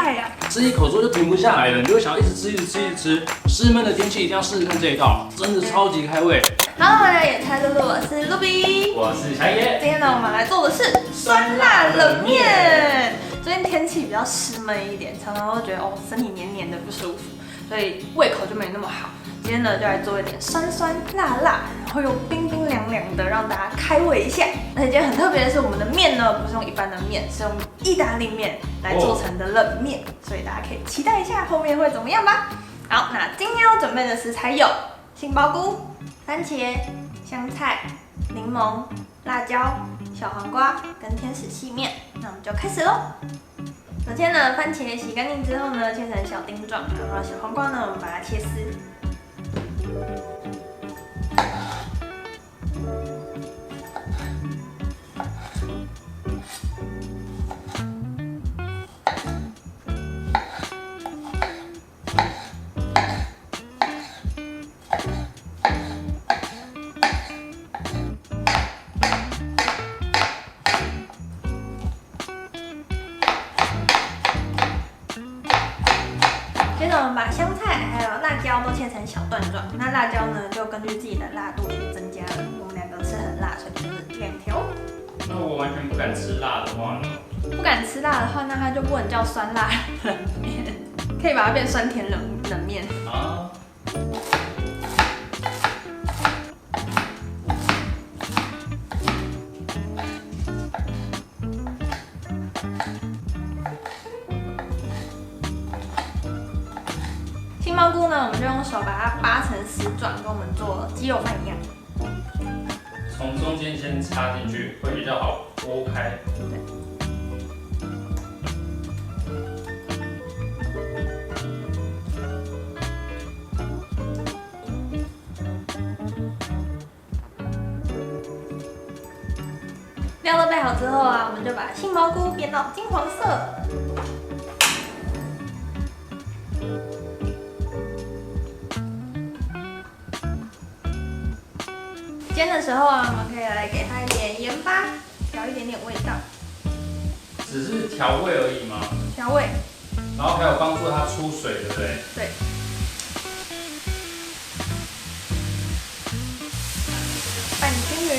爱呀！吃一口之后就停不下来了，你就会想要一直吃，一直吃，一直吃。湿闷的天气一定要试试看这一道，真的超级开胃。Hello， 大家野菜露露，我是露比，我是小野。今天呢，我们来做的是酸辣冷面。最近天气比较湿闷一点，常常会觉得身体黏黏的不舒服，所以胃口就没那么好。今天呢，就来做一点酸酸辣辣，然后又冰冰凉凉的，让大家开胃一下。而且今天很特别的是，我们的面呢不是用一般的面，是用意大利面来做成的冷面，所以大家可以期待一下后面会怎么样吧。好，那今天要准备的食材有杏鲍菇、番茄、香菜、柠檬、辣椒、小黄瓜跟天使细面。那我们就开始喽。首先呢，番茄洗干净之后呢，切成小丁状，然后小黄瓜呢，我们把它切丝。接着我们把香菜还有辣椒都切成小段状，那辣椒呢就根据自己的辣度去增加了。我们两个吃很辣，所以就是2条。那我完全不敢吃辣的话呢？不敢吃辣的话，那它就不能叫酸辣冷面，可以把它变酸甜冷面啊。杏鲍菇呢，我们就用手把它扒成丝状，跟我们做鸡肉饭一样。从中间先插进去会比较好剥开。对。料都备好之后啊，我们就把杏鲍菇煸到金黄色。煎的时候啊，我们可以来给它一点盐巴，调一点点味道。只是调味而已吗？调味。然后还有帮助它出水，对不对？对。拌均匀。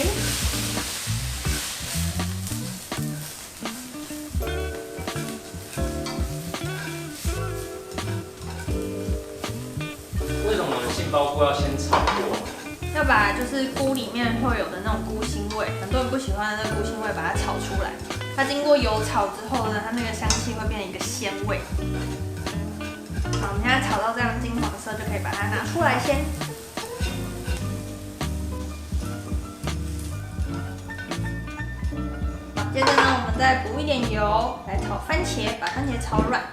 为什么杏鲍菇要先炒过？要把就是菇里面会有的那种菇腥味，很多人不喜欢的那菇腥味，把它炒出来。它经过油炒之后呢，它那个香气会变成一个鲜味。好，我们现在炒到这样金黄色，就可以把它拿出来先。好，接着呢，我们再补一点油来炒番茄，把番茄炒软。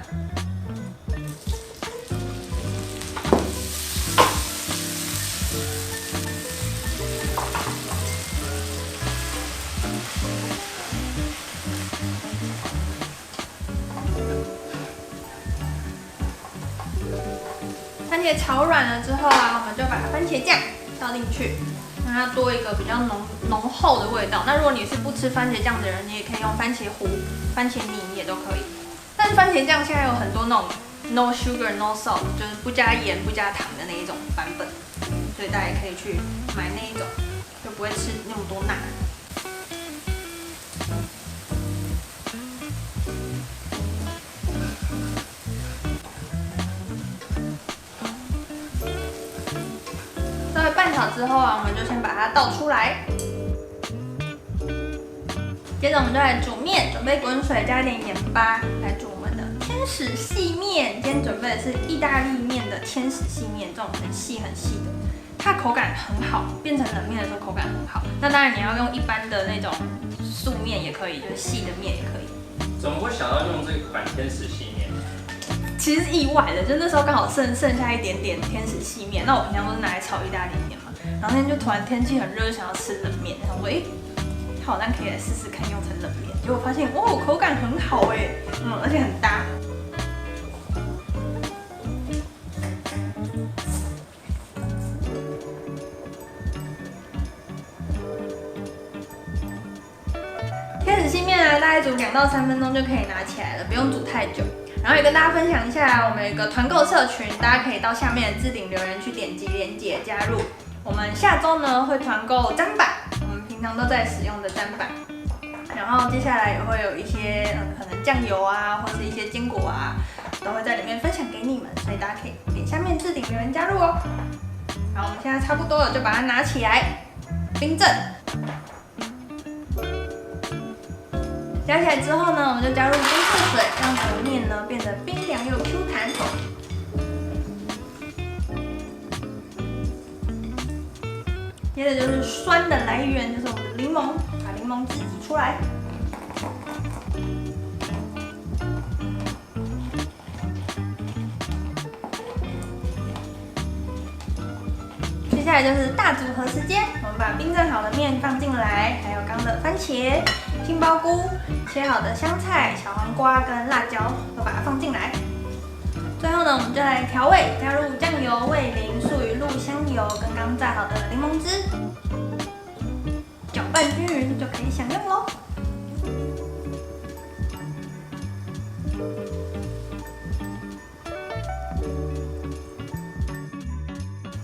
番茄炒软了之后啊，我们就把番茄酱倒进去，让它多一个比较浓厚的味道。那如果你是不吃番茄酱的人，你也可以用番茄糊、番茄泥也都可以。但是番茄酱现在有很多那种 no sugar no salt， 就是不加盐不加糖的那一种版本，所以大家也可以去买那一种，就不会吃那么多辣。稍微拌炒之后啊，我们就先把它倒出来。接着我们就来煮面，准备滚水加一点盐巴来煮我们的天使细面。今天准备的是意大利面的天使细面，这种很细很细的，它口感很好，变成冷面的时候口感很好。那当然你要用一般的那种素面也可以，就是细的面也可以。怎么会想到用这款天使细面？其实是意外的，就那时候刚好剩下一点点天使细面，那我平常都是拿来炒意大利面嘛，然后那天就突然天气很热，就想要吃冷面，然后我它好像可以来试试看用成冷面，结果发现口感很好而且很搭。天使细面呢，大概概煮2到3分钟就可以拿起来了，不用煮太久。然后也跟大家分享一下，我们有一个团购社群，大家可以到下面的置顶留言去点击链接加入。我们下周呢会团购砧板，我们平常都在使用的砧板。然后接下来也会有一些可能酱油啊，或是一些坚果啊，都会在里面分享给你们，所以大家可以点下面置顶留言加入哦。好，我们现在差不多了，就把它拿起来冰镇。加起来之后呢，我们就加入冰块水，让整个面呢变得冰凉又 Q 弹。接着就是酸的来源，就是我们的柠檬，把柠檬汁挤出来。接下来就是大组合时间，我们把冰镇好的面放进来，还有刚的番茄、杏鲍菇、切好的香菜、小黄瓜跟辣椒都把它放进来。最后呢，我们就来调味，加入酱油、味淋、素鱼露、香油跟刚炸好的柠檬汁，搅拌均匀就可以享用喽。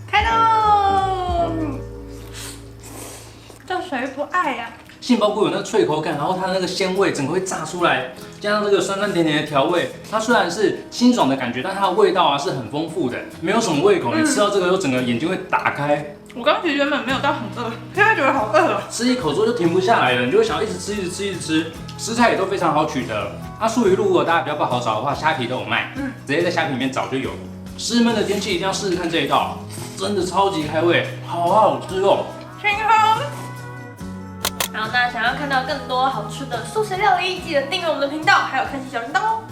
开喽！这谁不爱呀？杏鲍菇有那个脆口感，然后它的那个鲜味整个会炸出来，加上这个酸酸甜甜的调味，它虽然是清爽的感觉，但它的味道啊是很丰富的，没有什么胃口。你吃到这个后，整个眼睛会打开。我刚其实原本没有到很饿，现在觉得好饿哦。吃一口之后就停不下来了，你就会想要一直吃，一直吃，一直吃。食材也都非常好取得，那素鱼露如果大家比较不好找的话，虾皮都有卖，直接在虾皮里面找就有。湿闷的天气一定要试试看这一道，真的超级开胃，好好吃哦。清空。好，那想要看到更多好吃的素食料理，记得订阅我们的频道，还有开启小铃铛哦。